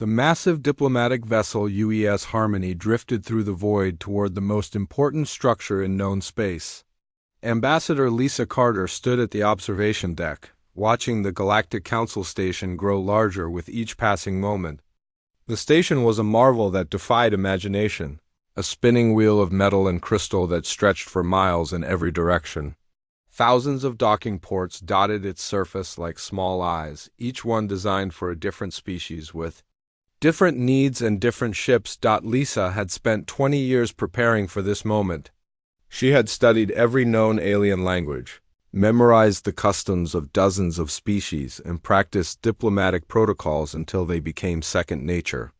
The massive diplomatic vessel UES Harmony drifted through the void toward the most important structure in known space. Ambassador Lisa Carter stood at the observation deck, watching the Galactic Council station grow larger with each passing moment. The station was a marvel that defied imagination, a spinning wheel of metal and crystal that stretched for miles in every direction. Thousands of docking ports dotted its surface like small eyes, each one designed for a different species with different needs and different ships. Lisa had spent 20 years preparing for this moment. She had studied every known alien language, memorized the customs of dozens of species, and practiced diplomatic protocols until they became second nature.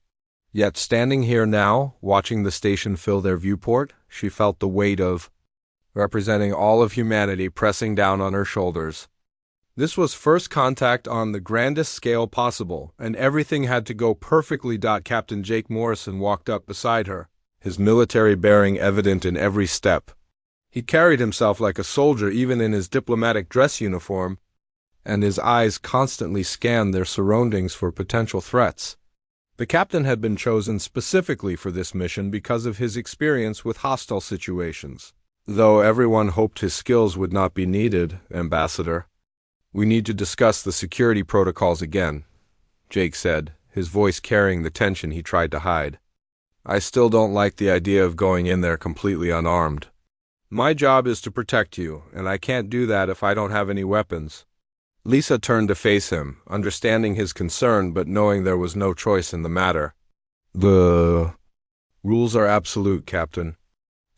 Yet standing here now, watching the station fill their viewport, she felt the weight of representing all of humanity pressing down on her shoulders. This was first contact on the grandest scale possible, and everything had to go perfectly. Captain Jake Morrison walked up beside her, his military bearing evident in every step. He carried himself like a soldier even in his diplomatic dress uniform, and his eyes constantly scanned their surroundings for potential threats. The captain had been chosen specifically for this mission because of his experience with hostile situations. Though everyone hoped his skills would not be needed, Ambassador. We need to discuss the security protocols again, Jake said, his voice carrying the tension he tried to hide. I still don't like the idea of going in there completely unarmed. My job is to protect you, and I can't do that if I don't have any weapons. Lisa turned to face him, understanding his concern but knowing there was no choice in the matter. The rules are absolute, Captain.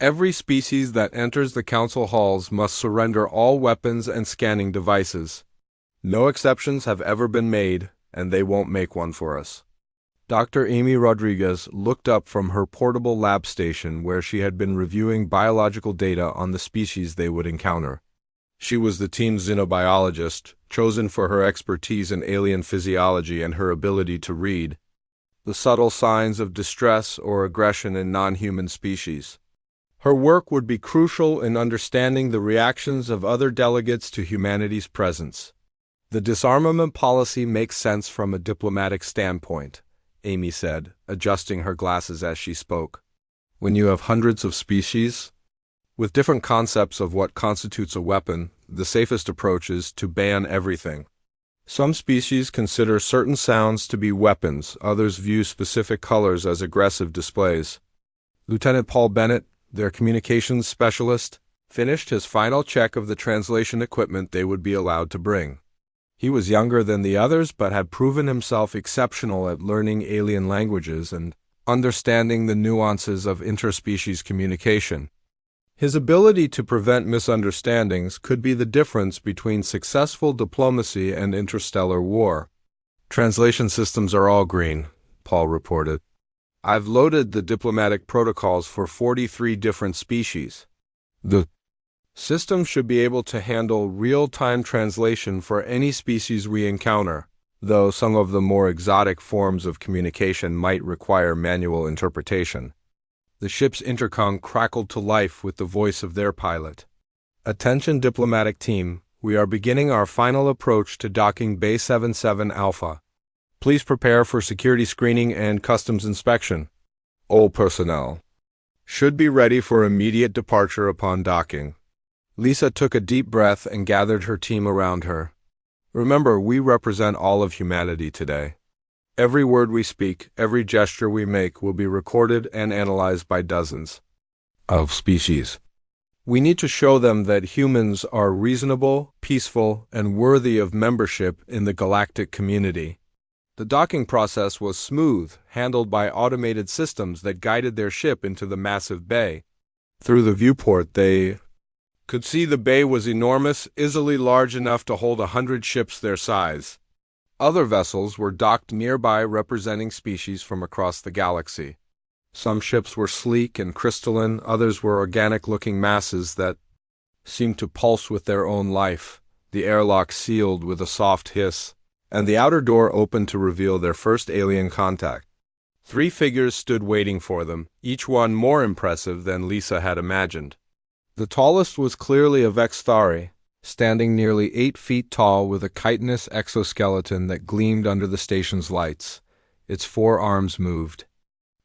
Every species that enters the council halls must surrender all weapons and scanning devices. No exceptions have ever been made, and they won't make one for us. Dr. Amy Rodriguez looked up from her portable lab station where she had been reviewing biological data on the species they would encounter. She was the team's xenobiologist, chosen for her expertise in alien physiology and her ability to read the subtle signs of distress or aggression in non-human species. Her work would be crucial in understanding the reactions of other delegates to humanity's presence. The disarmament policy makes sense from a diplomatic standpoint, Amy said, adjusting her glasses as she spoke. When you have hundreds of species, with different concepts of what constitutes a weapon, the safest approach is to ban everything. Some species consider certain sounds to be weapons, others view specific colors as aggressive displays. Lieutenant Paul Bennett, their communications specialist, finished his final check of the translation equipment they would be allowed to bring. He was younger than the others but had proven himself exceptional at learning alien languages and understanding the nuances of interspecies communication. His ability to prevent misunderstandings could be the difference between successful diplomacy and interstellar war. Translation systems are all green, Paul reported. I've loaded the diplomatic protocols for 43 different species. The system should be able to handle real-time translation for any species we encounter, though some of the more exotic forms of communication might require manual interpretation. The ship's intercom crackled to life with the voice of their pilot. Attention diplomatic team, we are beginning our final approach to docking Bay 77 Alpha. Please prepare for security screening and customs inspection. All personnel should be ready for immediate departure upon docking. Lisa took a deep breath and gathered her team around her. Remember, we represent all of humanity today. Every word we speak, every gesture we make will be recorded and analyzed by dozens of species. We need to show them that humans are reasonable, peaceful, and worthy of membership in the galactic community. The docking process was smooth, handled by automated systems that guided their ship into the massive bay. Through the viewport, they could see the bay was enormous, easily large enough to hold 100 ships their size. Other vessels were docked nearby representing species from across the galaxy. Some ships were sleek and crystalline, others were organic-looking masses that seemed to pulse with their own life, the airlock sealed with a soft hiss, and the outer door opened to reveal their first alien contact. 3 figures stood waiting for them, each one more impressive than Lisa had imagined. The tallest was clearly a Vexthari, standing nearly 8 feet tall with a chitinous exoskeleton that gleamed under the station's lights. Its four arms moved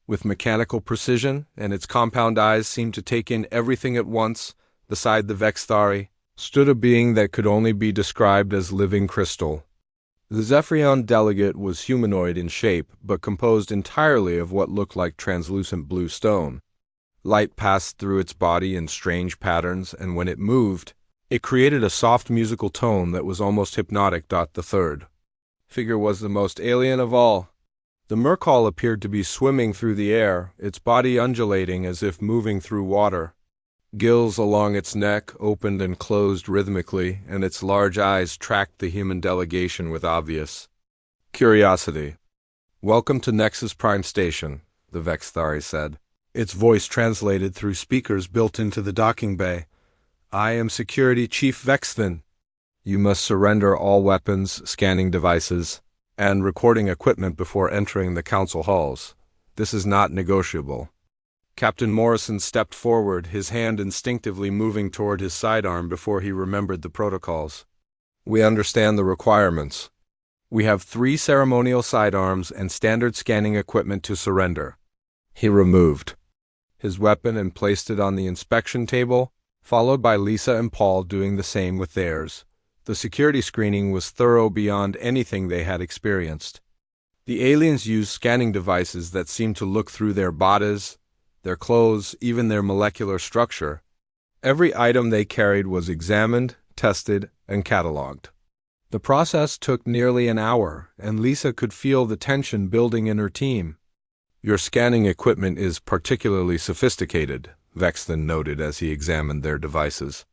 with mechanical precision, and its compound eyes seemed to take in everything at once. Beside the Vexthari stood a being that could only be described as living crystal. The Zephyrion delegate was humanoid in shape, but composed entirely of what looked like translucent blue stone. Light passed through its body in strange patterns, and when it moved, it created a soft musical tone that was almost hypnotic. The third figure was the most alien of all. The Mercall appeared to be swimming through the air, its body undulating as if moving through water. Gills along its neck opened and closed rhythmically, and its large eyes tracked the human delegation with obvious curiosity. "Welcome to Nexus Prime Station," the Vexthari said. Its voice translated through speakers built into the docking bay. "I am Security Chief Vexthan. You must surrender all weapons, scanning devices, and recording equipment before entering the council halls. This is not negotiable." Captain Morrison stepped forward, his hand instinctively moving toward his sidearm before he remembered the protocols. "We understand the requirements. We have 3 ceremonial sidearms and standard scanning equipment to surrender." He removed his weapon and placed it on the inspection table, followed by Lisa and Paul doing the same with theirs. The security screening was thorough beyond anything they had experienced. The aliens used scanning devices that seemed to look through their bodies, their clothes, even their molecular structure. Every item they carried was examined, tested, and catalogued. The process took nearly an hour, and Lisa could feel the tension building in her team. "Your scanning equipment is particularly sophisticated," Vexthan noted as he examined their devices.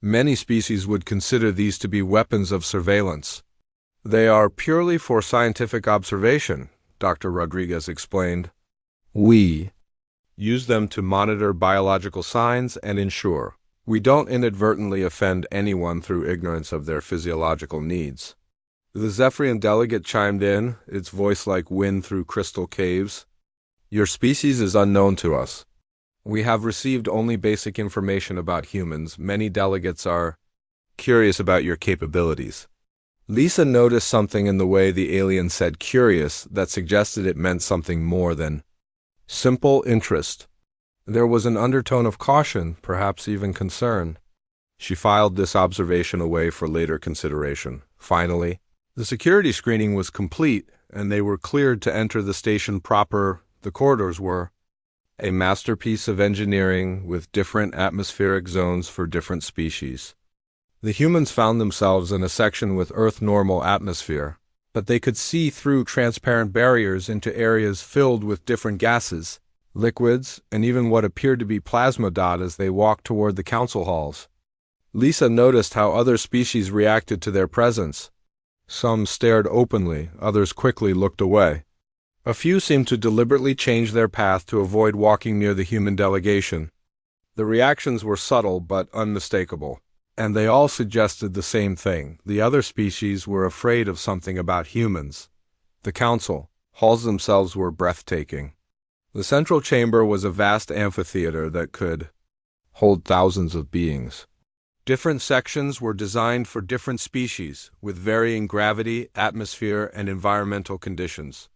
"Many species would consider these to be weapons of surveillance." "They are purely for scientific observation," Dr. Rodriguez explained. "We use them to monitor biological signs and ensure we don't inadvertently offend anyone through ignorance of their physiological needs." The Zephyrian delegate chimed in, its voice like wind through crystal caves. "Your species is unknown to us. We have received only basic information about humans. Many delegates are curious about your capabilities." Lisa noticed something in the way the alien said curious that suggested it meant something more than simple interest. There was an undertone of caution, perhaps even concern. She filed this observation away for later consideration. Finally, the security screening was complete, and they were cleared to enter the station proper. The corridors were a masterpiece of engineering with different atmospheric zones for different species. The humans found themselves in a section with Earth-normal atmosphere, but they could see through transparent barriers into areas filled with different gases, liquids, and even what appeared to be plasma as they walked toward the council halls. Lisa noticed how other species reacted to their presence. Some stared openly, others quickly looked away. A few seemed to deliberately change their path to avoid walking near the human delegation. The reactions were subtle but unmistakable, and they all suggested the same thing. The other species were afraid of something about humans. The council halls themselves were breathtaking. The central chamber was a vast amphitheater that could hold thousands of beings. Different sections were designed for different species, with varying gravity, atmosphere, and environmental conditions.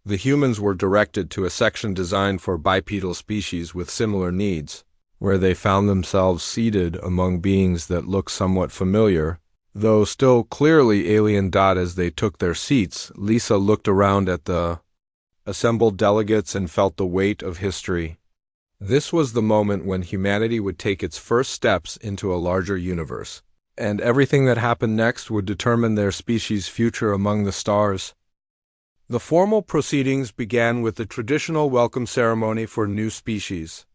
The humans were directed to a section designed for bipedal species with similar needs, where they found themselves seated among beings that looked somewhat familiar, though still clearly alien. As they took their seats, Lisa looked around at the assembled delegates and felt the weight of history. This was the moment when humanity would take its first steps into a larger universe, and everything that happened next would determine their species' future among the stars. The formal proceedings began with the traditional welcome ceremony for new species.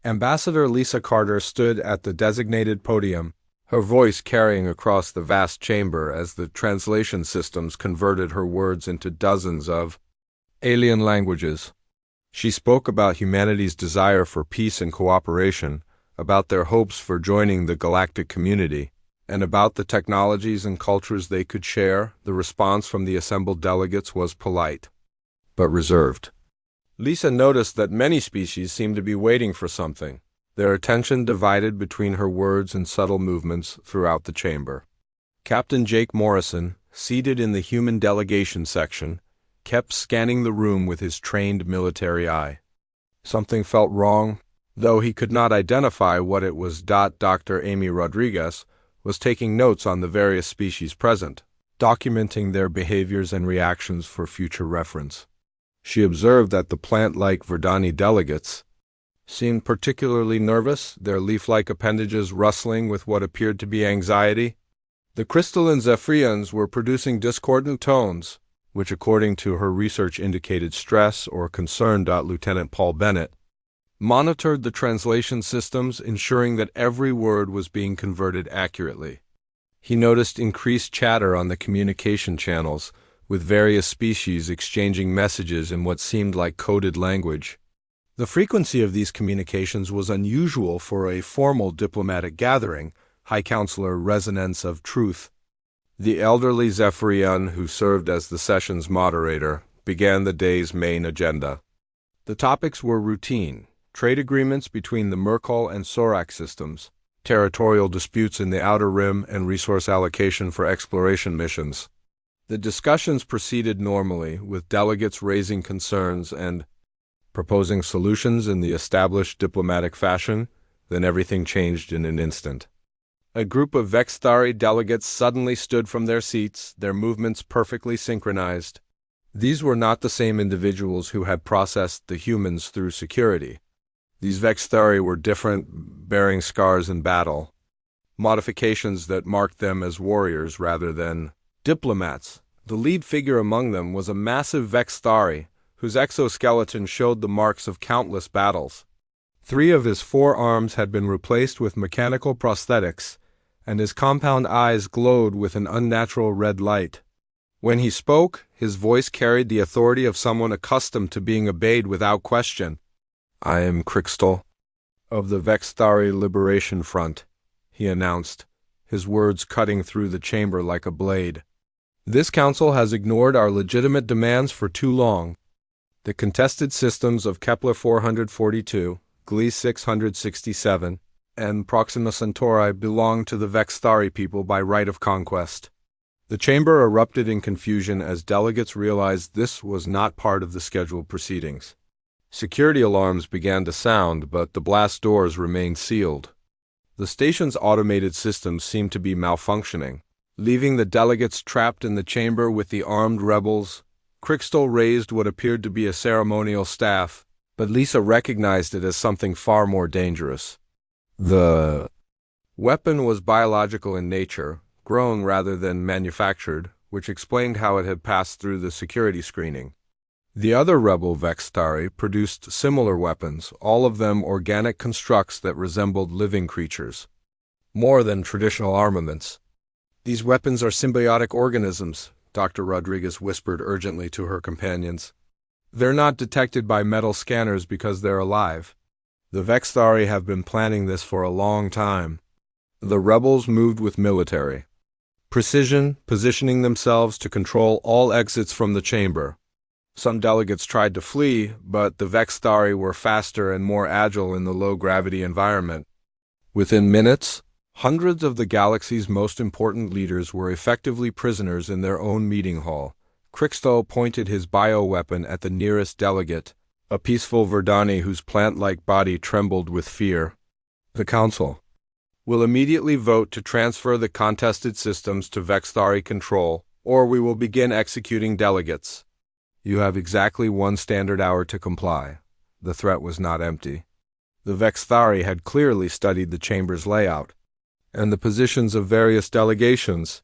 Ambassador Lisa Carter stood at the designated podium, her voice carrying across the vast chamber as the translation systems converted her words into dozens of alien languages. She spoke about humanity's desire for peace and cooperation, about their hopes for joining the galactic community, and about the technologies and cultures they could share. The response from the assembled delegates was polite, but reserved. Lisa noticed that many species seemed to be waiting for something, their attention divided between her words and subtle movements throughout the chamber. Captain Jake Morrison, seated in the human delegation section, kept scanning the room with his trained military eye. Something felt wrong, though he could not identify what it was. Dr. Amy Rodriguez was taking notes on the various species present, documenting their behaviors and reactions for future reference. She observed that the plant-like Verdani delegates seemed particularly nervous, their leaf-like appendages rustling with what appeared to be anxiety. The crystalline Zephyrians were producing discordant tones, which according to her research indicated stress or concern. Lieutenant Paul Bennett monitored the translation systems, ensuring that every word was being converted accurately. He noticed increased chatter on the communication channels, with various species exchanging messages in what seemed like coded language. The frequency of these communications was unusual for a formal diplomatic gathering, High Counselor Resonance of Truth. The elderly Zephyrian, who served as the session's moderator, began the day's main agenda. The topics were routine: trade agreements between the Merkal and Sorak systems, territorial disputes in the Outer Rim, and resource allocation for exploration missions. The discussions proceeded normally, with delegates raising concerns and proposing solutions in the established diplomatic fashion. Then everything changed in an instant. A group of Vexthari delegates suddenly stood from their seats, their movements perfectly synchronized. These were not the same individuals who had processed the humans through security. These Vexthari were different, bearing scars in battle, modifications that marked them as warriors rather than diplomats. The lead figure among them was a massive Vexthari, whose exoskeleton showed the marks of countless battles. 3 of his 4 arms had been replaced with mechanical prosthetics, and his compound eyes glowed with an unnatural red light. When he spoke, his voice carried the authority of someone accustomed to being obeyed without question. "I am Crystal, of the Vexthari Liberation Front," he announced, his words cutting through the chamber like a blade. "This council has ignored our legitimate demands for too long. The contested systems of Kepler 442, Gliese 667, and Proxima Centauri belong to the Vexthari people by right of conquest." The chamber erupted in confusion as delegates realized this was not part of the scheduled proceedings. Security alarms began to sound, but the blast doors remained sealed. The station's automated systems seemed to be malfunctioning, leaving the delegates trapped in the chamber with the armed rebels. Crystal raised what appeared to be a ceremonial staff, but Lisa recognized it as something far more dangerous. The weapon was biological in nature, grown rather than manufactured, which explained how it had passed through the security screening. The other rebel Vexthari produced similar weapons, all of them organic constructs that resembled living creatures, more than traditional armaments. "These weapons are symbiotic organisms," Dr. Rodriguez whispered urgently to her companions. "They're not detected by metal scanners because they're alive. The Vexthari have been planning this for a long time." The rebels moved with military precision, positioning themselves to control all exits from the chamber. Some delegates tried to flee, but the Vexthari were faster and more agile in the low-gravity environment. Within minutes, hundreds of the galaxy's most important leaders were effectively prisoners in their own meeting hall. Crystal pointed his bioweapon at the nearest delegate, a peaceful Verdani whose plant-like body trembled with fear. "The Council will immediately vote to transfer the contested systems to Vexthari control, or we will begin executing delegates. You have exactly 1 standard hour to comply." The threat was not empty. The Vexthari had clearly studied the chamber's layout and the positions of various delegations.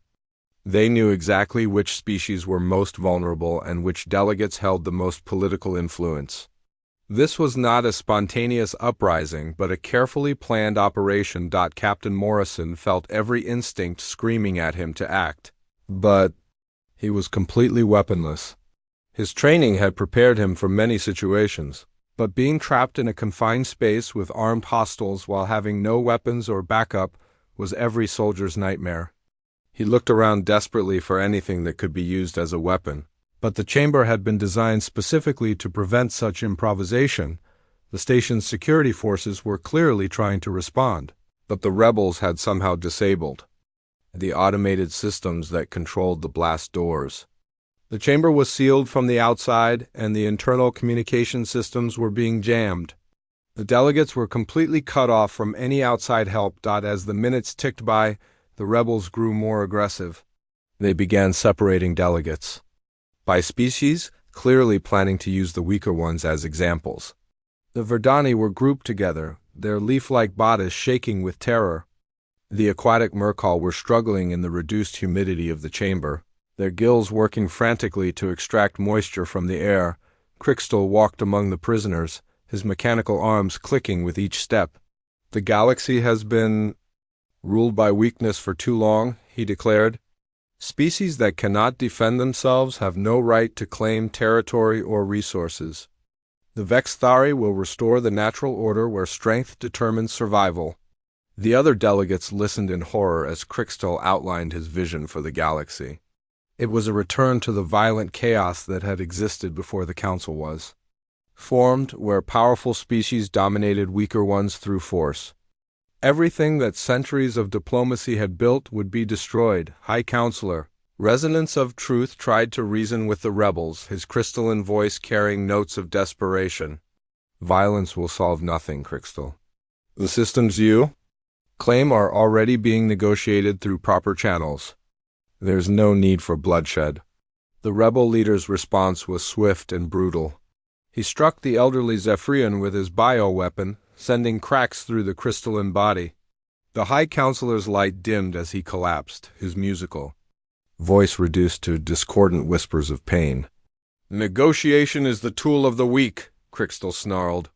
They knew exactly which species were most vulnerable and which delegates held the most political influence. This was not a spontaneous uprising, but a carefully planned operation. Captain Morrison felt every instinct screaming at him to act. But he was completely weaponless. His training had prepared him for many situations, but being trapped in a confined space with armed hostiles while having no weapons or backup was every soldier's nightmare. He looked around desperately for anything that could be used as a weapon, but the chamber had been designed specifically to prevent such improvisation. The station's security forces were clearly trying to respond, but the rebels had somehow disabled the automated systems that controlled the blast doors. The chamber was sealed from the outside, and the internal communication systems were being jammed. The delegates were completely cut off from any outside help. As the minutes ticked by, the rebels grew more aggressive. They began separating delegates by species, clearly planning to use the weaker ones as examples. The Verdani were grouped together, their leaf-like bodies shaking with terror. The aquatic Merkal were struggling in the reduced humidity of the chamber, their gills working frantically to extract moisture from the air. Crystal walked among the prisoners, his mechanical arms clicking with each step. "The galaxy has been ruled by weakness for too long," he declared. "Species that cannot defend themselves have no right to claim territory or resources. The Vexthari will restore the natural order where strength determines survival." The other delegates listened in horror as Crystal outlined his vision for the galaxy. It was a return to the violent chaos that had existed before the Council was formed, where powerful species dominated weaker ones through force. Everything that centuries of diplomacy had built would be destroyed. "High Counselor," Resonance of Truth tried to reason with the rebels, his crystalline voice carrying notes of desperation. "Violence will solve nothing, Crystal. The systems you claim are already being negotiated through proper channels. There's no need for bloodshed." The rebel leader's response was swift and brutal. He struck the elderly Zephyrian with his bioweapon, sending cracks through the crystalline body. The High Counselor's light dimmed as he collapsed, his musical voice reduced to discordant whispers of pain. "Negotiation is the tool of the weak," Crystal snarled.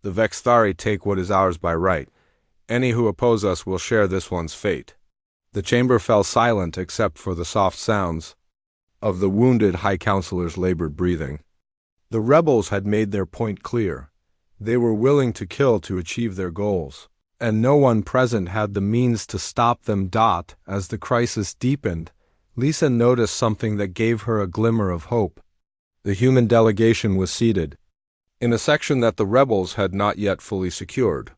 "The Vexthari take what is ours by right. Any who oppose us will share this one's fate." The chamber fell silent except for the soft sounds of the wounded High Counselor's labored breathing. The rebels had made their point clear. They were willing to kill to achieve their goals, and no one present had the means to stop them. As the crisis deepened, Lisa noticed something that gave her a glimmer of hope. The human delegation was seated in a section that the rebels had not yet fully secured.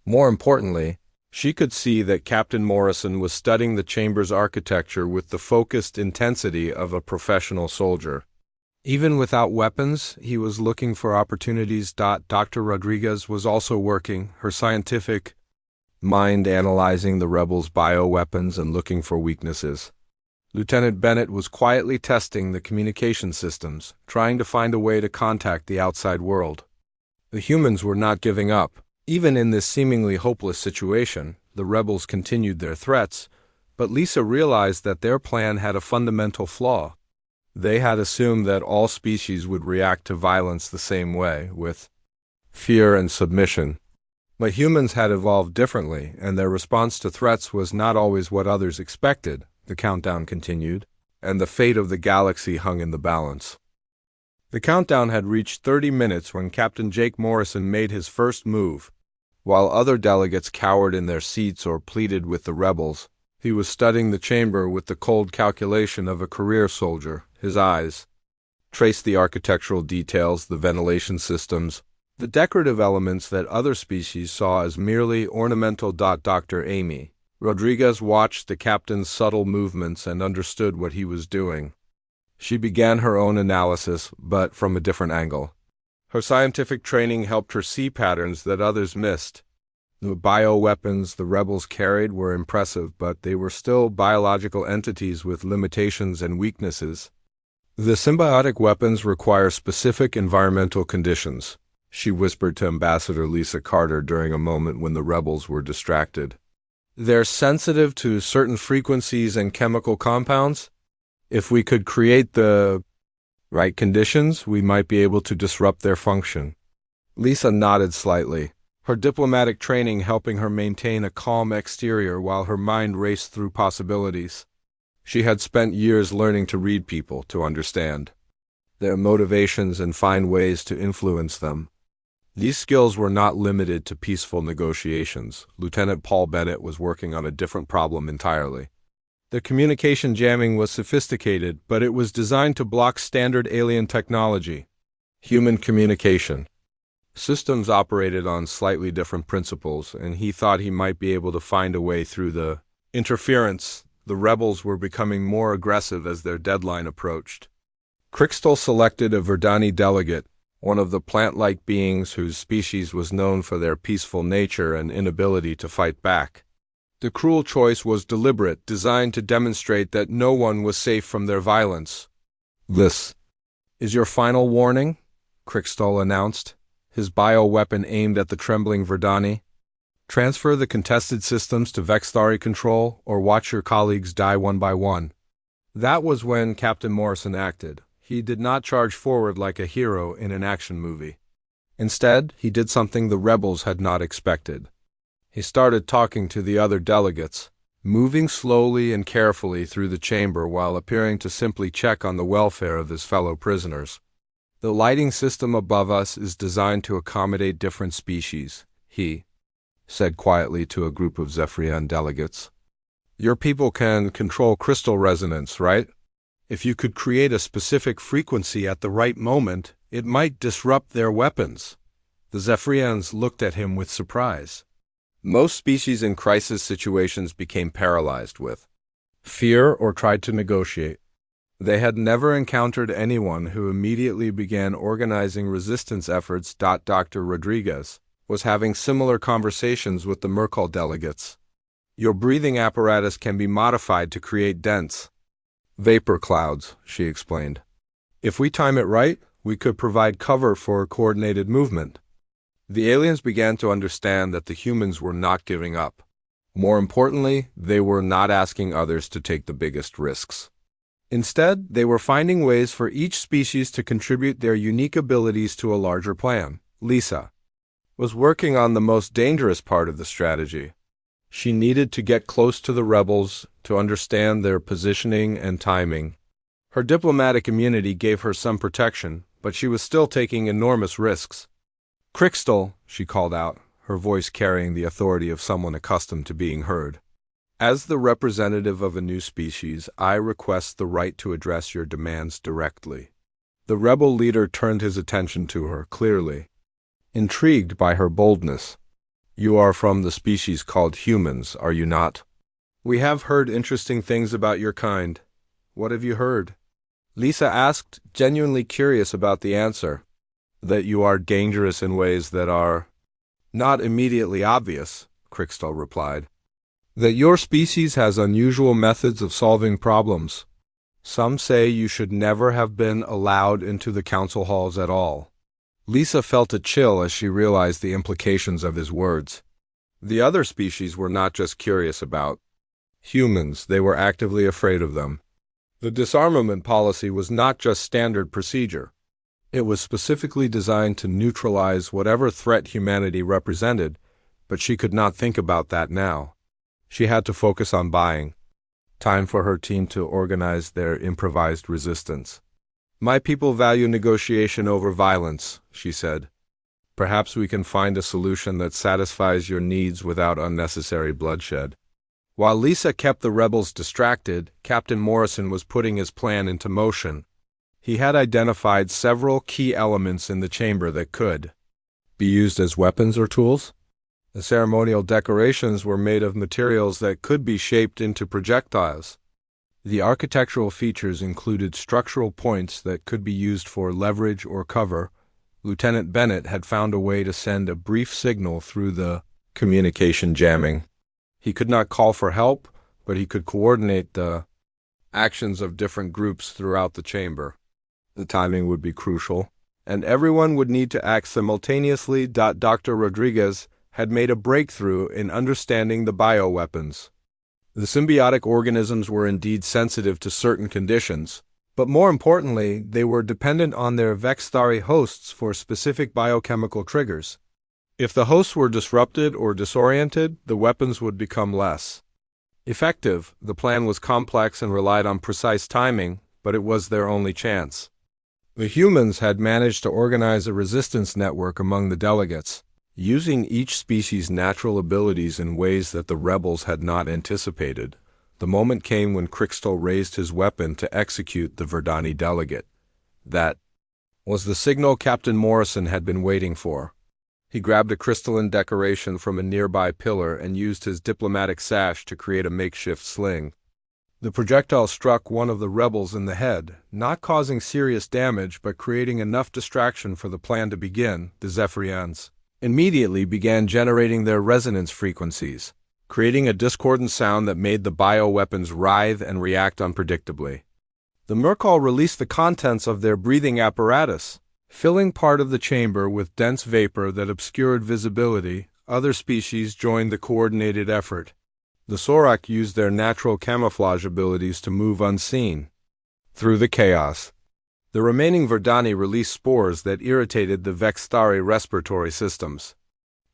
More importantly, she could see that Captain Morrison was studying the chamber's architecture with the focused intensity of a professional soldier. Even without weapons, he was looking for opportunities. Dr. Rodriguez was also working, her scientific mind analyzing the rebels' bioweapons and looking for weaknesses. Lieutenant Bennett was quietly testing the communication systems, trying to find a way to contact the outside world. The humans were not giving up. Even in this seemingly hopeless situation, the rebels continued their threats, but Lisa realized that their plan had a fundamental flaw. They had assumed that all species would react to violence the same way, with fear and submission. But humans had evolved differently, and their response to threats was not always what others expected. The countdown continued, and the fate of the galaxy hung in the balance. The countdown had reached 30 minutes when Captain Jake Morrison made his first move. While other delegates cowered in their seats or pleaded with the rebels, he was studying the chamber with the cold calculation of a career soldier. His eyes traced the architectural details, the ventilation systems, the decorative elements that other species saw as merely ornamental. Dr. Amy Rodriguez watched the captain's subtle movements and understood what he was doing. She began her own analysis, but from a different angle. Her scientific training helped her see patterns that others missed. The bioweapons the rebels carried were impressive, but they were still biological entities with limitations and weaknesses. "The symbiotic weapons require specific environmental conditions," she whispered to Ambassador Lisa Carter during a moment when the rebels were distracted. "They're sensitive to certain frequencies and chemical compounds. If we could create the right conditions, we might be able to disrupt their function." Lisa nodded slightly, her diplomatic training helping her maintain a calm exterior while her mind raced through possibilities. She had spent years learning to read people, to understand their motivations and find ways to influence them. These skills were not limited to peaceful negotiations. Lieutenant Paul Bennett was working on a different problem entirely. The communication jamming was sophisticated, but it was designed to block standard alien technology. Human communication systems operated on slightly different principles, and he thought he might be able to find a way through the interference. The rebels were becoming more aggressive as their deadline approached. Crystal selected a Verdani delegate, one of the plant-like beings whose species was known for their peaceful nature and inability to fight back. The cruel choice was deliberate, designed to demonstrate that no one was safe from their violence. "This is your final warning," Crystal announced, his bioweapon aimed at the trembling Verdani. "Transfer the contested systems to Vexthari control, or watch your colleagues die one by one." That was when Captain Morrison acted. He did not charge forward like a hero in an action movie. Instead, he did something the rebels had not expected. He started talking to the other delegates, moving slowly and carefully through the chamber while appearing to simply check on the welfare of his fellow prisoners. "The lighting system above us is designed to accommodate different species," he said quietly to a group of Zephyrian delegates. "Your people can control crystal resonance, right? If you could create a specific frequency at the right moment, it might disrupt their weapons." The Zephyrians looked at him with surprise. Most species in crisis situations became paralyzed with fear or tried to negotiate. They had never encountered anyone who immediately began organizing resistance efforts. Dr. Rodriguez was having similar conversations with the Merkel delegates. "Your breathing apparatus can be modified to create dense vapor clouds," she explained. "If we time it right, we could provide cover for coordinated movement." The aliens began to understand that the humans were not giving up. More importantly, they were not asking others to take the biggest risks. Instead, they were finding ways for each species to contribute their unique abilities to a larger plan. Lisa was working on the most dangerous part of the strategy. She needed to get close to the rebels to understand their positioning and timing. Her diplomatic immunity gave her some protection, but she was still taking enormous risks. "Crystal," she called out, her voice carrying the authority of someone accustomed to being heard. "As the representative of a new species, I request the right to address your demands directly." The rebel leader turned his attention to her, clearly intrigued by her boldness. "You are from the species called humans, are you not? We have heard interesting things about your kind. What have you heard?" Lisa asked, genuinely curious about the answer. "That you are dangerous in ways that are not immediately obvious," Crystal replied. "That your species has unusual methods of solving problems. Some say you should never have been allowed into the council halls at all." Lisa felt a chill as she realized the implications of his words. The other species were not just curious about humans, they were actively afraid of them. The disarmament policy was not just standard procedure. It was specifically designed to neutralize whatever threat humanity represented, but she could not think about that now. She had to focus on buying time for her team to organize their improvised resistance. "My people value negotiation over violence," she said. "Perhaps we can find a solution that satisfies your needs without unnecessary bloodshed." While Lisa kept the rebels distracted, Captain Morrison was putting his plan into motion. He had identified several key elements in the chamber that could be used as weapons or tools. The ceremonial decorations were made of materials that could be shaped into projectiles. The architectural features included structural points that could be used for leverage or cover. Lieutenant Bennett had found a way to send a brief signal through the communication jamming. He could not call for help, but he could coordinate the actions of different groups throughout the chamber. The timing would be crucial, and everyone would need to act simultaneously. Dr. Rodriguez had made a breakthrough in understanding the bioweapons. The symbiotic organisms were indeed sensitive to certain conditions, but more importantly, they were dependent on their Vexthari hosts for specific biochemical triggers. If the hosts were disrupted or disoriented, the weapons would become less effective. The plan was complex and relied on precise timing, but it was their only chance. The humans had managed to organize a resistance network among the delegates, using each species' natural abilities in ways that the rebels had not anticipated. The moment came when Crystal raised his weapon to execute the Verdani delegate. That was the signal Captain Morrison had been waiting for. He grabbed a crystalline decoration from a nearby pillar and used his diplomatic sash to create a makeshift sling. The projectile struck one of the rebels in the head, not causing serious damage but creating enough distraction for the plan to begin. The Zephyrians immediately began generating their resonance frequencies, creating a discordant sound that made the bioweapons writhe and react unpredictably. The Merkal released the contents of their breathing apparatus, filling part of the chamber with dense vapor that obscured visibility. Other species joined the coordinated effort. The Sorak used their natural camouflage abilities to move unseen through the chaos. The remaining Verdani released spores that irritated the Vextari respiratory systems.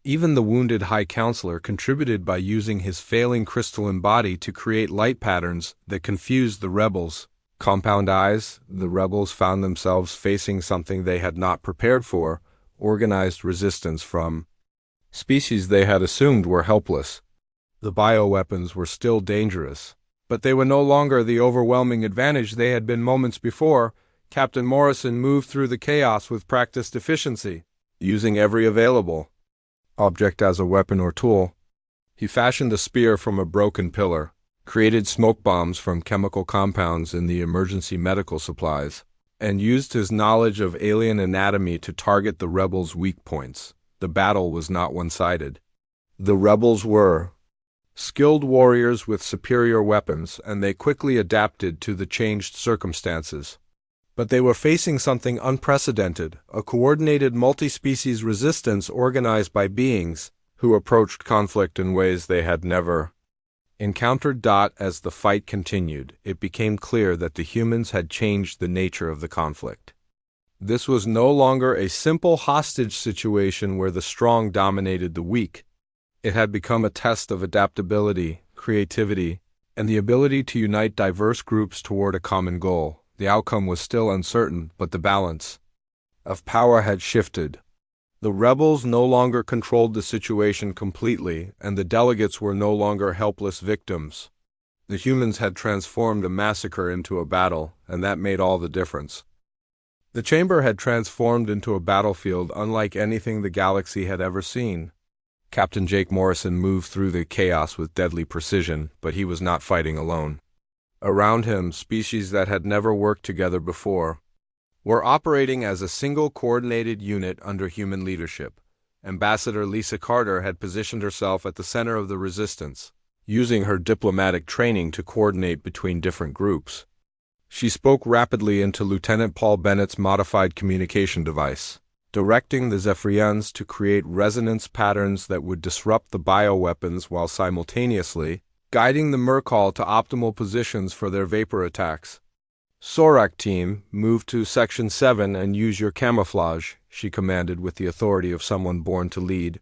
Even the wounded High Counselor contributed by using his failing crystalline body to create light patterns that confused the rebels. Compound eyes, the rebels found themselves facing something they had not prepared for: organized resistance from species they had assumed were helpless. The bioweapons were still dangerous, but they were no longer the overwhelming advantage they had been moments before. Captain Morrison moved through the chaos with practiced efficiency, using every available object as a weapon or tool. He fashioned a spear from a broken pillar, created smoke bombs from chemical compounds in the emergency medical supplies, and used his knowledge of alien anatomy to target the rebels' weak points. The battle was not one-sided. The rebels were skilled warriors with superior weapons, and they quickly adapted to the changed circumstances. But they were facing something unprecedented, a coordinated multi-species resistance organized by beings who approached conflict in ways they had never encountered. As the fight continued, it became clear that the humans had changed the nature of the conflict. This was no longer a simple hostage situation where the strong dominated the weak. It had become a test of adaptability, creativity, and the ability to unite diverse groups toward a common goal. The outcome was still uncertain, but the balance of power had shifted. The rebels no longer controlled the situation completely, and the delegates were no longer helpless victims. The humans had transformed a massacre into a battle, and that made all the difference. The chamber had transformed into a battlefield unlike anything the galaxy had ever seen. Captain Jake Morrison moved through the chaos with deadly precision, but he was not fighting alone. Around him, species that had never worked together before were operating as a single coordinated unit under human leadership. Ambassador Lisa Carter had positioned herself at the center of the resistance, using her diplomatic training to coordinate between different groups. She spoke rapidly into Lieutenant Paul Bennett's modified communication device, directing the Zephyrians to create resonance patterns that would disrupt the bioweapons while simultaneously guiding the Merkal to optimal positions for their vapor attacks. Sorak team, move to Section 7 and use your camouflage, she commanded with the authority of someone born to lead.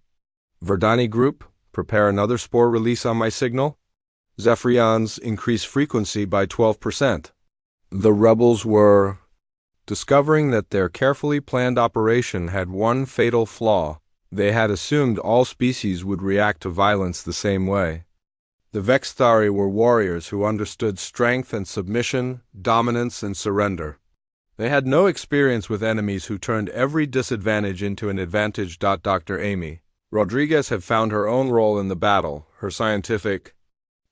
Verdani group, prepare another spore release on my signal. Zephyrians, increase frequency by 12%. The rebels were discovering that their carefully planned operation had one fatal flaw. They had assumed all species would react to violence the same way. The Vextari were warriors who understood strength and submission, dominance and surrender. They had no experience with enemies who turned every disadvantage into an advantage. Dr. Amy Rodriguez had found her own role in the battle. Her scientific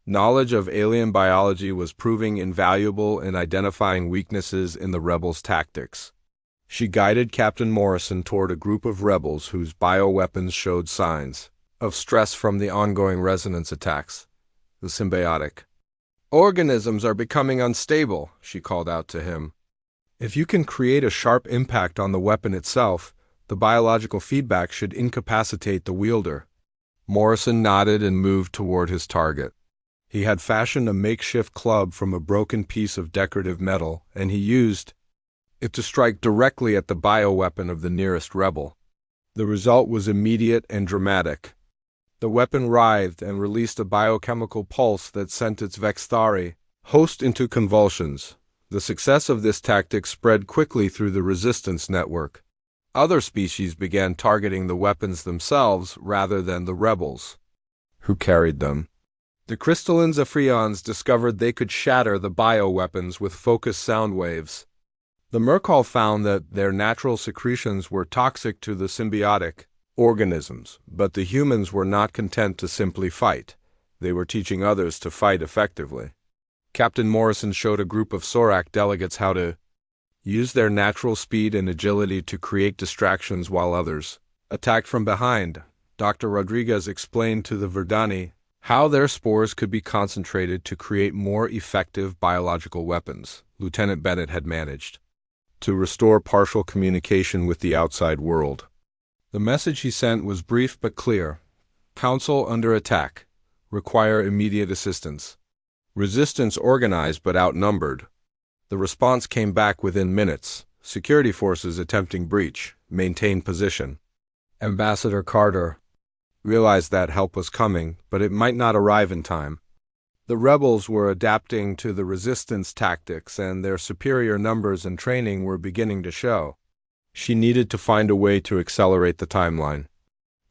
knowledge of alien biology was proving invaluable in identifying weaknesses in the rebels' tactics. She guided Captain Morrison toward a group of rebels whose bioweapons showed signs of stress from the ongoing resonance attacks. The symbiotic organisms are becoming unstable, she called out to him. If you can create a sharp impact on the weapon itself, the biological feedback should incapacitate the wielder. Morrison nodded and moved toward his target. He had fashioned a makeshift club from a broken piece of decorative metal, and he used it to strike directly at the bioweapon of the nearest rebel. The result was immediate and dramatic. The weapon writhed and released a biochemical pulse that sent its Vextari host into convulsions. The success of this tactic spread quickly through the resistance network. Other species began targeting the weapons themselves rather than the rebels who carried them. The crystalline Zephyrians discovered they could shatter the bioweapons with focused sound waves. The Merkal found that their natural secretions were toxic to the symbiotic organisms, but the humans were not content to simply fight. They were teaching others to fight effectively. Captain Morrison showed a group of Sorak delegates how to use their natural speed and agility to create distractions while others attacked from behind. Dr. Rodriguez explained to the Verdani how their spores could be concentrated to create more effective biological weapons. Lieutenant Bennett had managed to restore partial communication with the outside world. The message he sent was brief but clear. Council under attack. Require immediate assistance. Resistance organized but outnumbered. The response came back within minutes. Security forces attempting breach. Maintain position. Ambassador Carter realized that help was coming, but it might not arrive in time. The rebels were adapting to the resistance tactics, and their superior numbers and training were beginning to show. She needed to find a way to accelerate the timeline.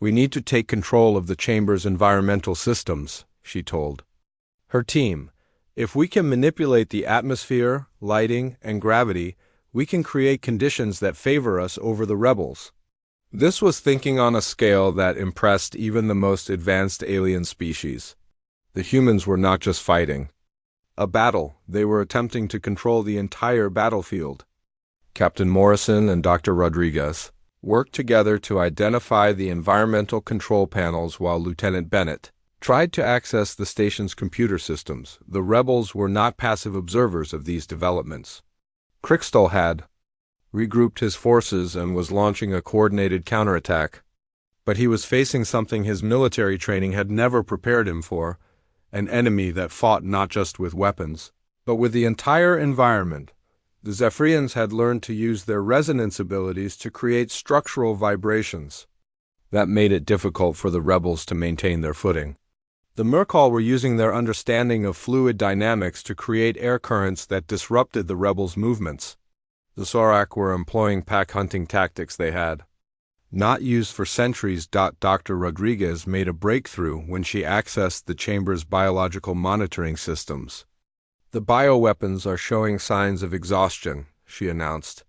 We need to take control of the chamber's environmental systems, she told her team. If we can manipulate the atmosphere, lighting, and gravity, we can create conditions that favor us over the rebels. This was thinking on a scale that impressed even the most advanced alien species. The humans were not just fighting a battle, they were attempting to control the entire battlefield. Captain Morrison and Dr. Rodriguez worked together to identify the environmental control panels while Lieutenant Bennett tried to access the station's computer systems. The rebels were not passive observers of these developments. Crystal had regrouped his forces and was launching a coordinated counterattack. But he was facing something his military training had never prepared him for, an enemy that fought not just with weapons, but with the entire environment. The Zephyrians had learned to use their resonance abilities to create structural vibrations. That made it difficult for the rebels to maintain their footing. The Merkal were using their understanding of fluid dynamics to create air currents that disrupted the rebels' movements. The Sorak were employing pack hunting tactics they had not used for centuries. Dr. Rodriguez made a breakthrough when she accessed the chamber's biological monitoring systems. The bioweapons are showing signs of exhaustion, she announced.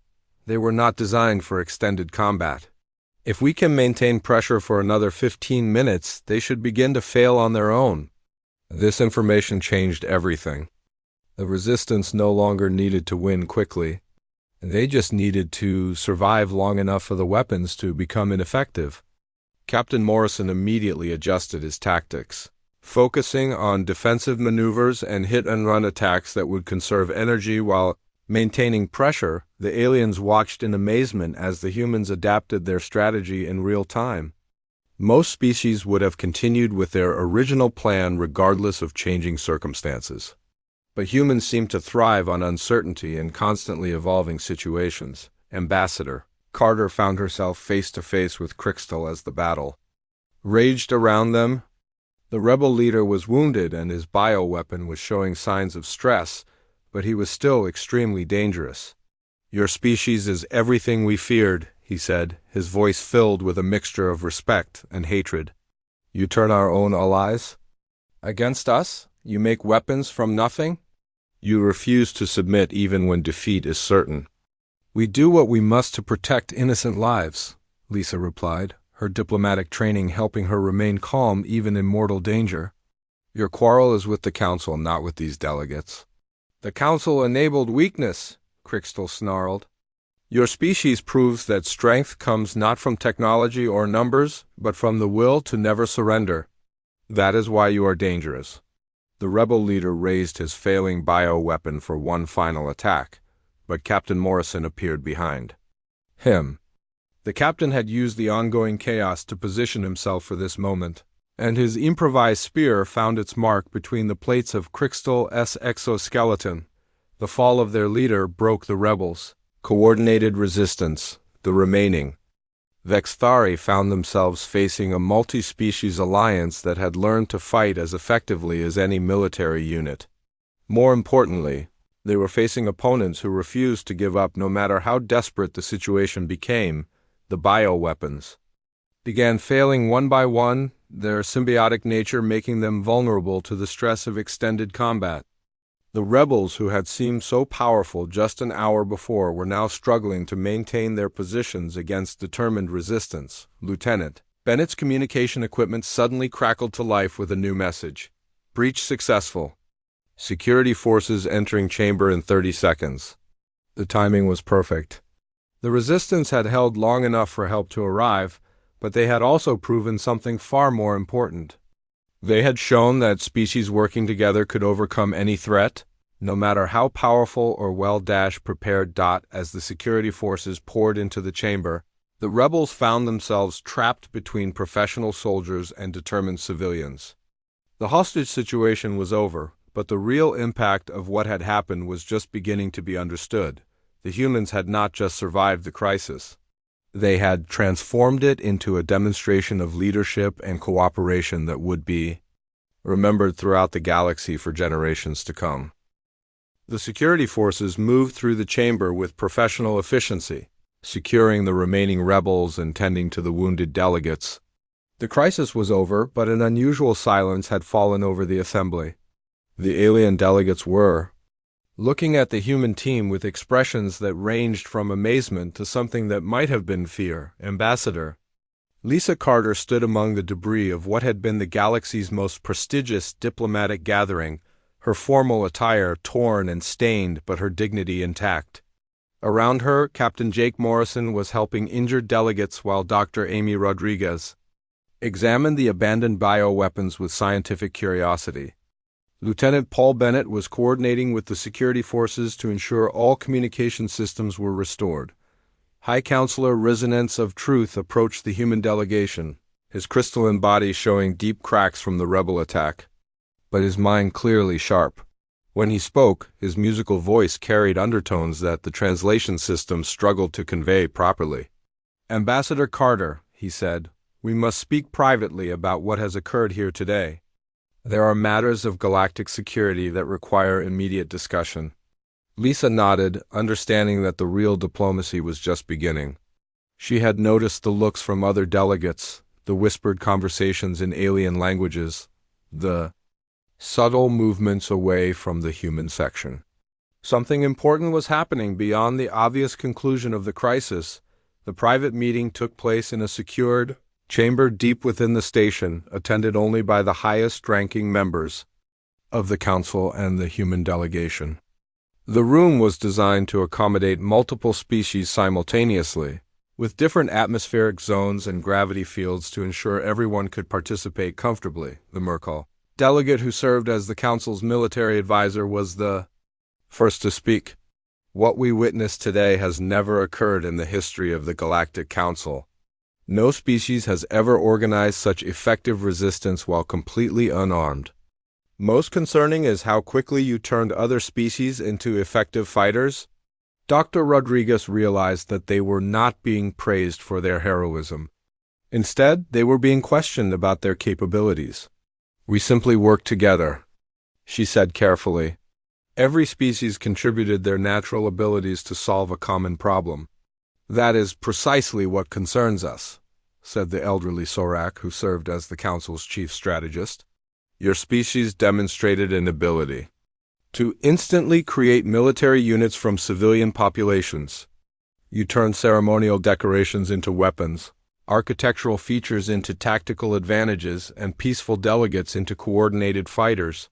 They were not designed for extended combat. If we can maintain pressure for another 15 minutes, they should begin to fail on their own. This information changed everything. The resistance no longer needed to win quickly. They just needed to survive long enough for the weapons to become ineffective. Captain Morrison immediately adjusted his tactics, focusing on defensive maneuvers and hit-and-run attacks that would conserve energy while maintaining pressure. The aliens watched in amazement as the humans adapted their strategy in real time. Most species would have continued with their original plan regardless of changing circumstances. But humans seem to thrive on uncertainty and constantly evolving situations. Ambassador Carter found herself face to face with Crystal as the battle raged around them. The rebel leader was wounded and his bioweapon was showing signs of stress, but he was still extremely dangerous. Your species is everything we feared, he said, his voice filled with a mixture of respect and hatred. You turn our own allies against us? You make weapons from nothing? You refuse to submit even when defeat is certain. We do what we must to protect innocent lives, Lisa replied, her diplomatic training helping her remain calm even in mortal danger. Your quarrel is with the Council, not with these delegates. The Council enabled weakness, Crystal snarled. Your species proves that strength comes not from technology or numbers, but from the will to never surrender. That is why you are dangerous. The rebel leader raised his failing bioweapon for one final attack, but Captain Morrison appeared behind him. The captain had used the ongoing chaos to position himself for this moment, and his improvised spear found its mark between the plates of Crystal's exoskeleton. The fall of their leader broke the rebels' coordinated resistance. The remaining Vexthari found themselves facing a multi-species alliance that had learned to fight as effectively as any military unit. More importantly, they were facing opponents who refused to give up no matter how desperate the situation became. The bioweapons began failing one by one, their symbiotic nature making them vulnerable to the stress of extended combat. The rebels who had seemed so powerful just an hour before were now struggling to maintain their positions against determined resistance. Lieutenant Bennett's communication equipment suddenly crackled to life with a new message. Breach successful. Security forces entering chamber in 30 seconds. The timing was perfect. The resistance had held long enough for help to arrive, but they had also proven something far more important. They had shown that species working together could overcome any threat, no matter how powerful or well-prepared. As the security forces poured into the chamber, the rebels found themselves trapped between professional soldiers and determined civilians. The hostage situation was over, but the real impact of what had happened was just beginning to be understood. The humans had not just survived the crisis. They had transformed it into a demonstration of leadership and cooperation that would be remembered throughout the galaxy for generations to come. The security forces moved through the chamber with professional efficiency, securing the remaining rebels and tending to the wounded delegates. The crisis was over, but an unusual silence had fallen over the assembly. The alien delegates were looking at the human team with expressions that ranged from amazement to something that might have been fear. Ambassador Lisa Carter stood among the debris of what had been the galaxy's most prestigious diplomatic gathering, her formal attire torn and stained but her dignity intact. Around her, Captain Jake Morrison was helping injured delegates while Dr. Amy Rodriguez examined the abandoned bioweapons with scientific curiosity. Lieutenant Paul Bennett was coordinating with the security forces to ensure all communication systems were restored. High Counselor Resonance of Truth approached the human delegation, his crystalline body showing deep cracks from the rebel attack, but his mind clearly sharp. When he spoke, his musical voice carried undertones that the translation system struggled to convey properly. "Ambassador Carter," he said, "we must speak privately about what has occurred here today. There are matters of galactic security that require immediate discussion." Lisa nodded, understanding that the real diplomacy was just beginning. She had noticed the looks from other delegates, the whispered conversations in alien languages, the subtle movements away from the human section. Something important was happening beyond the obvious conclusion of the crisis. The private meeting took place in a secured chamber deep within the station, attended only by the highest-ranking members of the council and the human delegation. The room was designed to accommodate multiple species simultaneously, with different atmospheric zones and gravity fields to ensure everyone could participate comfortably. The Merkel delegate who served as the council's military advisor was the first to speak. "What we witnessed today has never occurred in the history of the Galactic Council. No species has ever organized such effective resistance while completely unarmed. Most concerning is how quickly you turned other species into effective fighters." Dr. Rodriguez realized that they were not being praised for their heroism. Instead, they were being questioned about their capabilities. "We simply worked together," she said carefully. "Every species contributed their natural abilities to solve a common problem." "That is precisely what concerns us," said the elderly Sorak, who served as the council's chief strategist. "Your species demonstrated an ability to instantly create military units from civilian populations. You turned ceremonial decorations into weapons, architectural features into tactical advantages, and peaceful delegates into coordinated fighters."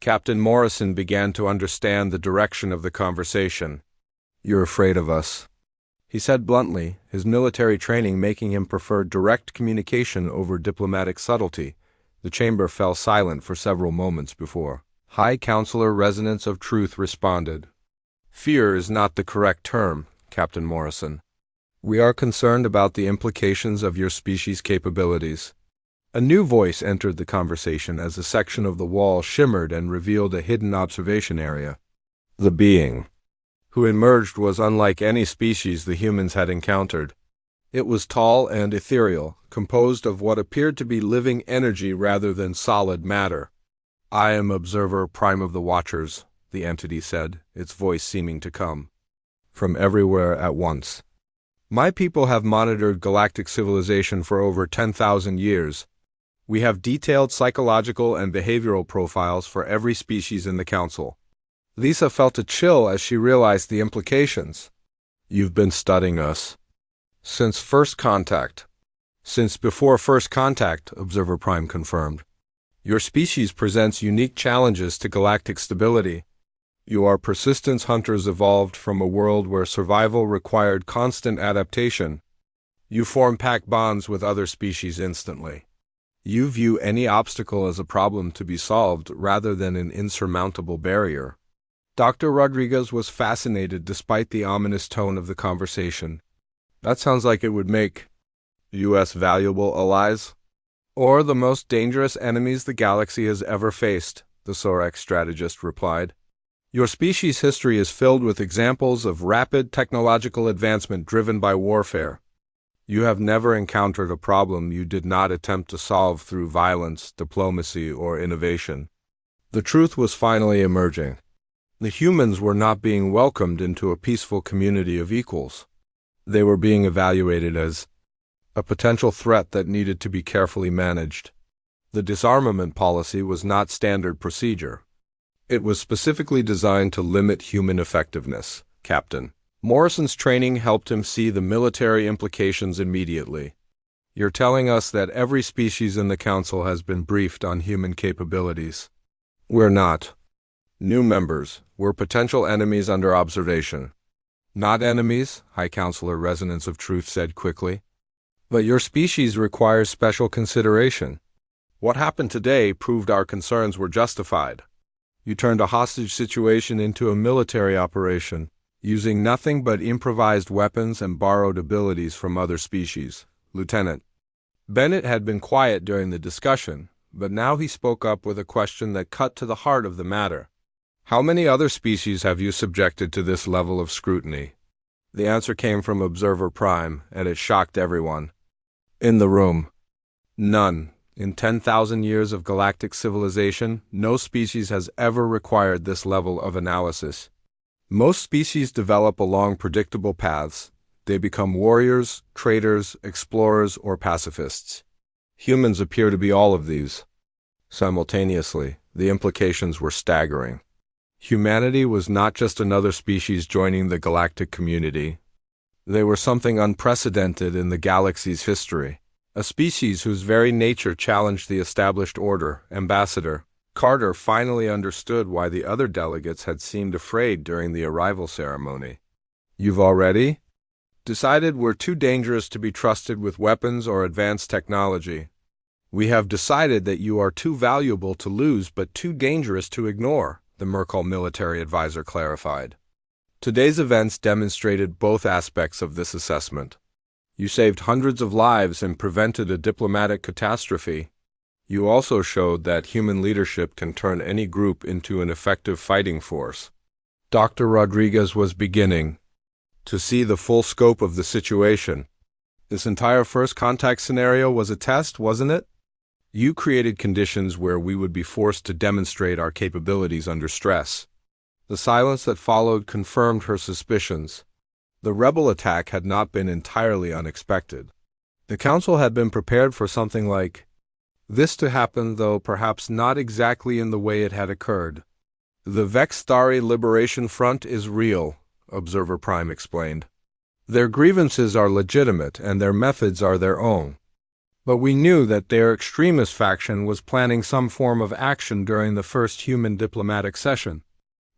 Captain Morrison began to understand the direction of the conversation. "You're afraid of us," he said bluntly, his military training making him prefer direct communication over diplomatic subtlety. The chamber fell silent for several moments before High Counselor Resonance of Truth responded. "Fear is not the correct term, Captain Morrison. We are concerned about the implications of your species' capabilities." A new voice entered the conversation as a section of the wall shimmered and revealed a hidden observation area. The being who emerged was unlike any species the humans had encountered. It was tall and ethereal, composed of what appeared to be living energy rather than solid matter. "I am Observer Prime of the Watchers," the entity said, its voice seeming to come from everywhere at once. "My people have monitored galactic civilization for over 10,000 years. We have detailed psychological and behavioral profiles for every species in the Council." Lisa felt a chill as she realized the implications. "You've been studying us since first contact." "Since before first contact," Observer Prime confirmed. Your species presents unique challenges to galactic stability. You are persistence hunters evolved from a world where survival required constant adaptation. You form pack bonds with other species instantly. You view any obstacle as a problem to be solved rather than an insurmountable barrier. Dr. Rodriguez was fascinated despite the ominous tone of the conversation. That sounds like it would make U.S. valuable allies, or the most dangerous enemies the galaxy has ever faced, the Sorex strategist replied. Your species' history is filled with examples of rapid technological advancement driven by warfare. You have never encountered a problem you did not attempt to solve through violence, diplomacy, or innovation. The truth was finally emerging. The humans were not being welcomed into a peaceful community of equals. They were being evaluated as a potential threat that needed to be carefully managed. The disarmament policy was not standard procedure. It was specifically designed to limit human effectiveness, Captain. Morrison's training helped him see the military implications immediately. You're telling us that every species in the Council has been briefed on human capabilities. We're not. New members, we're potential enemies under observation. Not enemies, High Counselor Resonance of Truth said quickly. But your species requires special consideration. What happened today proved our concerns were justified. You turned a hostage situation into a military operation, using nothing but improvised weapons and borrowed abilities from other species. Lieutenant Bennett had been quiet during the discussion, but now he spoke up with a question that cut to the heart of the matter. How many other species have you subjected to this level of scrutiny? The answer came from Observer Prime, and it shocked everyone in the room. None. In 10,000 years of galactic civilization, no species has ever required this level of analysis. Most species develop along predictable paths. They become warriors, traders, explorers, or pacifists. Humans appear to be all of these. Simultaneously, the implications were staggering. Humanity was not just another species joining the galactic community. They were something unprecedented in the galaxy's history. A species whose very nature challenged the established order. Ambassador Carter finally understood why the other delegates had seemed afraid during the arrival ceremony. You've already decided we're too dangerous to be trusted with weapons or advanced technology. We have decided that you are too valuable to lose but too dangerous to ignore, the Merkel military advisor clarified. Today's events demonstrated both aspects of this assessment. You saved hundreds of lives and prevented a diplomatic catastrophe. You also showed that human leadership can turn any group into an effective fighting force. Dr. Rodriguez was beginning to see the full scope of the situation. This entire first contact scenario was a test, wasn't it? You created conditions where we would be forced to demonstrate our capabilities under stress. The silence that followed confirmed her suspicions. The rebel attack had not been entirely unexpected. The Council had been prepared for something like this to happen, though perhaps not exactly in the way it had occurred. The Vextari Liberation Front is real, Observer Prime explained. Their grievances are legitimate and their methods are their own. But we knew that their extremist faction was planning some form of action during the first human diplomatic session.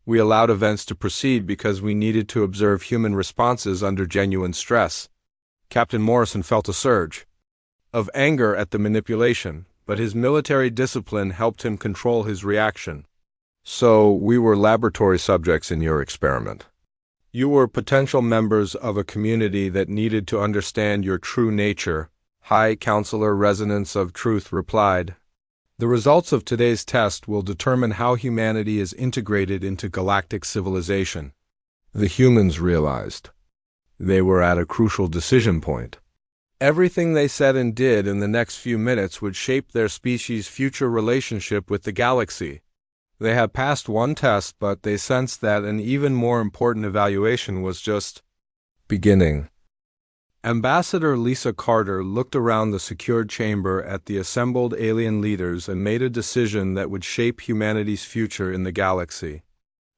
We allowed events to proceed because we needed to observe human responses under genuine stress. Captain Morrison felt a surge of anger at the manipulation, but his military discipline helped him control his reaction. So, we were laboratory subjects in your experiment. You were potential members of a community that needed to understand your true nature, High Counselor Resonance of Truth replied. The results of today's test will determine how humanity is integrated into galactic civilization. The humans realized they were at a crucial decision point. Everything they said and did in the next few minutes would shape their species' future relationship with the galaxy. They had passed one test, but they sensed that an even more important evaluation was just beginning. Ambassador Lisa Carter looked around the secured chamber at the assembled alien leaders and made a decision that would shape humanity's future in the galaxy.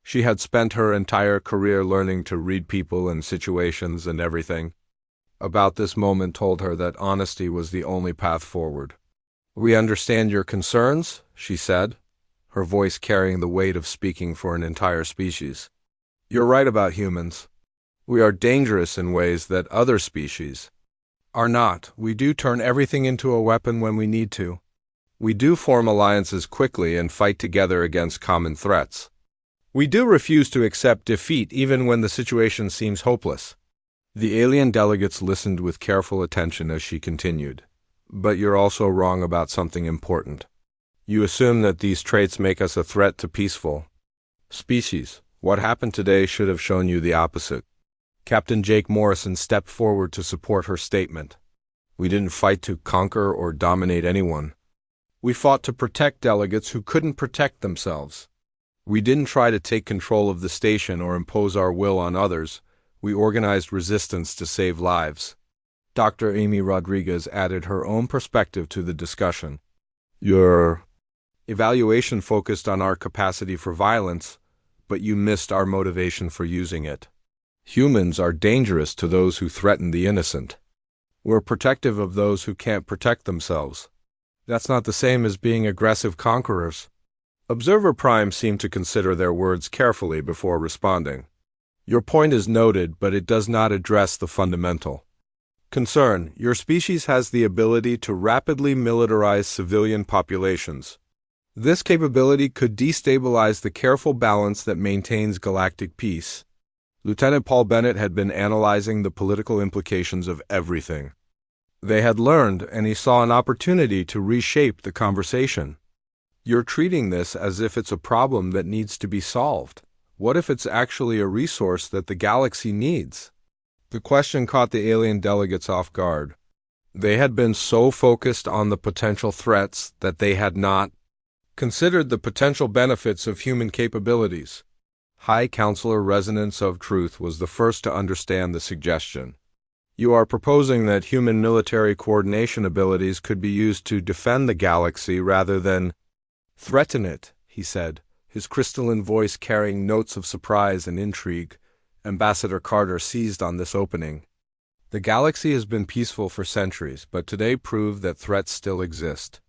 She had spent her entire career learning to read people and situations and everything about this moment told her that honesty was the only path forward. We understand your concerns, she said, her voice carrying the weight of speaking for an entire species. You're right about humans. We are dangerous in ways that other species are not. We do turn everything into a weapon when we need to. We do form alliances quickly and fight together against common threats. We do refuse to accept defeat even when the situation seems hopeless. The alien delegates listened with careful attention as she continued. But you're also wrong about something important. You assume that these traits make us a threat to peaceful species. What happened today should have shown you the opposite. Captain Jake Morrison stepped forward to support her statement. We didn't fight to conquer or dominate anyone. We fought to protect delegates who couldn't protect themselves. We didn't try to take control of the station or impose our will on others. We organized resistance to save lives. Dr. Amy Rodriguez added her own perspective to the discussion. Your evaluation focused on our capacity for violence, but you missed our motivation for using it. Humans are dangerous to those who threaten the innocent. We're protective of those who can't protect themselves. That's not the same as being aggressive conquerors. Observer Prime seemed to consider their words carefully before responding. Your point is noted, but it does not address the fundamental concern. Your species has the ability to rapidly militarize civilian populations. This capability could destabilize the careful balance that maintains galactic peace. Lieutenant Paul Bennett had been analyzing the political implications of everything they had learned, and he saw an opportunity to reshape the conversation. You're treating this as if it's a problem that needs to be solved. What if it's actually a resource that the galaxy needs? The question caught the alien delegates off guard. They had been so focused on the potential threats that they had not considered the potential benefits of human capabilities. High Counselor Resonance of Truth was the first to understand the suggestion. You are proposing that human military coordination abilities could be used to defend the galaxy rather than threaten it, he said, his crystalline voice carrying notes of surprise and intrigue. Ambassador Carter seized on this opening. The galaxy has been peaceful for centuries, but today proved that threats still exist.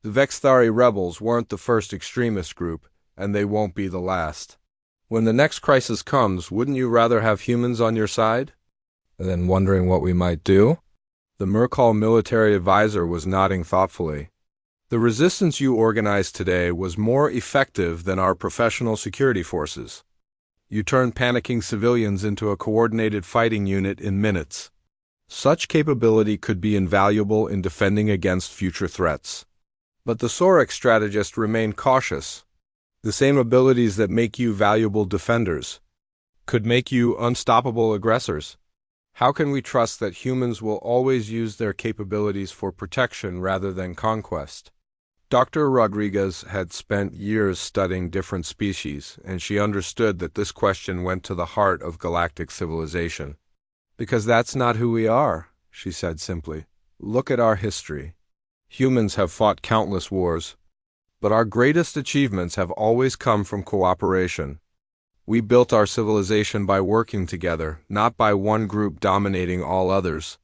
The Vexthari rebels weren't the first extremist group, and they won't be the last. When the next crisis comes, wouldn't you rather have humans on your side? Then wondering what we might do? The Mercall military advisor was nodding thoughtfully. The resistance you organized today was more effective than our professional security forces. You turned panicking civilians into a coordinated fighting unit in minutes. Such capability could be invaluable in defending against future threats. But the Sorek strategist remained cautious. The same abilities that make you valuable defenders could make you unstoppable aggressors. How can we trust that humans will always use their capabilities for protection rather than conquest? Dr. Rodriguez had spent years studying different species, and she understood that this question went to the heart of galactic civilization. Because that's not who we are, she said simply. Look at our history. Humans have fought countless wars, but our greatest achievements have always come from cooperation. We built our civilization by working together, not by one group dominating all others.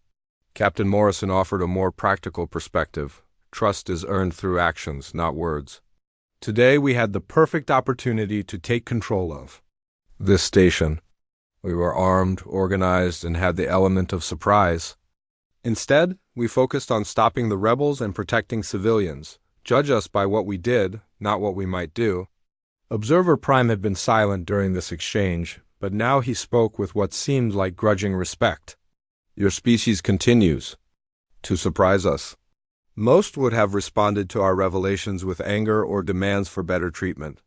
Captain Morrison offered a more practical perspective. Trust is earned through actions, not words. Today we had the perfect opportunity to take control of this station. We were armed, organized, and had the element of surprise. Instead, we focused on stopping the rebels and protecting civilians. Judge us by what we did, not what we might do. Observer Prime had been silent during this exchange, but now he spoke with what seemed like grudging respect. Your species continues to surprise us. Most would have responded to our revelations with anger or demands for better treatment.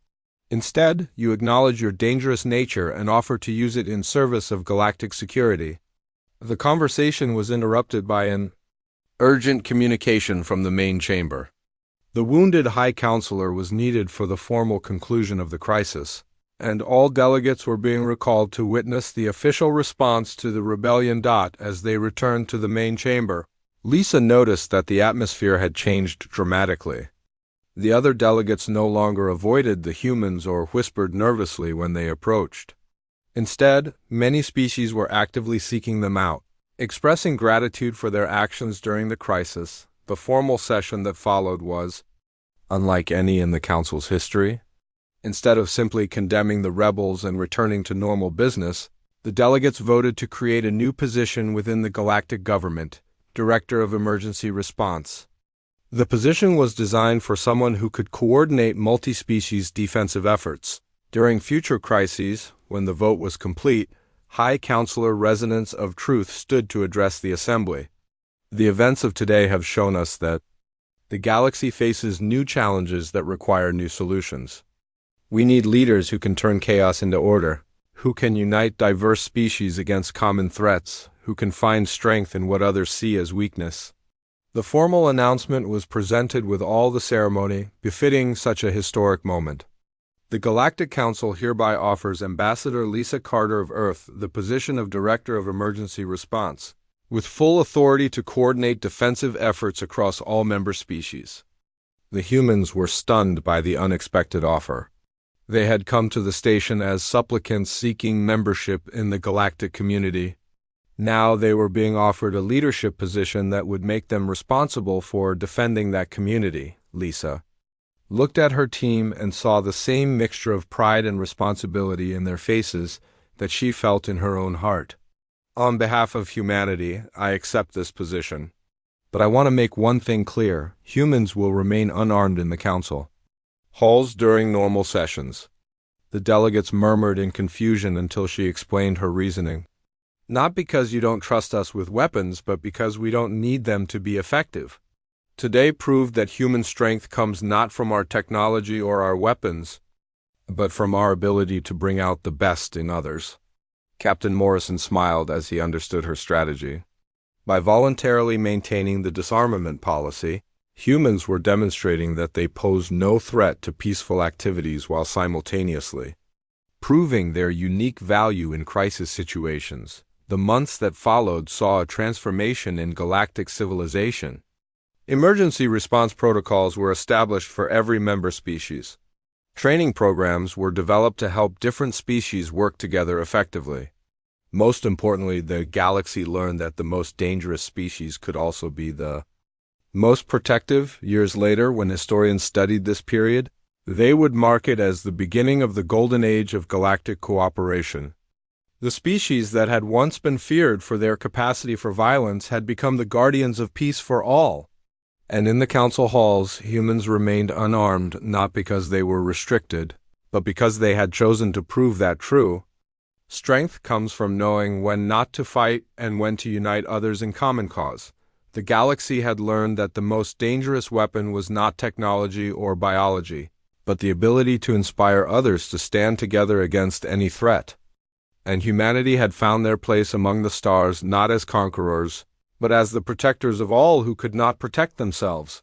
Instead, you acknowledge your dangerous nature and offer to use it in service of galactic security. The conversation was interrupted by an urgent communication from the main chamber. The wounded High Counselor was needed for the formal conclusion of the crisis, and all delegates were being recalled to witness the official response to the rebellion. As they returned to the main chamber, Lisa noticed that the atmosphere had changed dramatically. The other delegates no longer avoided the humans or whispered nervously when they approached. Instead, many species were actively seeking them out, expressing gratitude for their actions during the crisis. The formal session that followed was unlike any in the Council's history. Instead of simply condemning the rebels and returning to normal business, the delegates voted to create a new position within the galactic government, Director of Emergency Response. The position was designed for someone who could coordinate multi-species defensive efforts. During future crises, when the vote was complete, High Counselor Resonance of Truth stood to address the Assembly. The events of today have shown us that the galaxy faces new challenges that require new solutions. We need leaders who can turn chaos into order, who can unite diverse species against common threats, who can find strength in what others see as weakness. The formal announcement was presented with all the ceremony befitting such a historic moment. The Galactic Council hereby offers Ambassador Lisa Carter of Earth the position of Director of Emergency Response, with full authority to coordinate defensive efforts across all member species. The humans were stunned by the unexpected offer. They had come to the station as supplicants seeking membership in the galactic community. Now they were being offered a leadership position that would make them responsible for defending that community. Lisa looked at her team and saw the same mixture of pride and responsibility in their faces that she felt in her own heart. On behalf of humanity, I accept this position. But I want to make one thing clear: humans will remain unarmed in the Council. Halls during normal sessions. The delegates murmured in confusion until she explained her reasoning. Not because you don't trust us with weapons, but because we don't need them to be effective. Today proved that human strength comes not from our technology or our weapons, but from our ability to bring out the best in others. Captain Morrison smiled as he understood her strategy. By voluntarily maintaining the disarmament policy, humans were demonstrating that they posed no threat to peaceful activities while simultaneously proving their unique value in crisis situations. The months that followed saw a transformation in galactic civilization. Emergency response protocols were established for every member species. Training programs were developed to help different species work together effectively. Most importantly, the galaxy learned that the most dangerous species could also be the most protective. Years later, when historians studied this period, they would mark it as the beginning of the golden age of galactic cooperation. The species that had once been feared for their capacity for violence had become the guardians of peace for all. And in the council halls, humans remained unarmed not because they were restricted, but because they had chosen to prove that true. Strength comes from knowing when not to fight and when to unite others in common cause. The galaxy had learned that the most dangerous weapon was not technology or biology, but the ability to inspire others to stand together against any threat. And humanity had found their place among the stars not as conquerors, but as the protectors of all who could not protect themselves.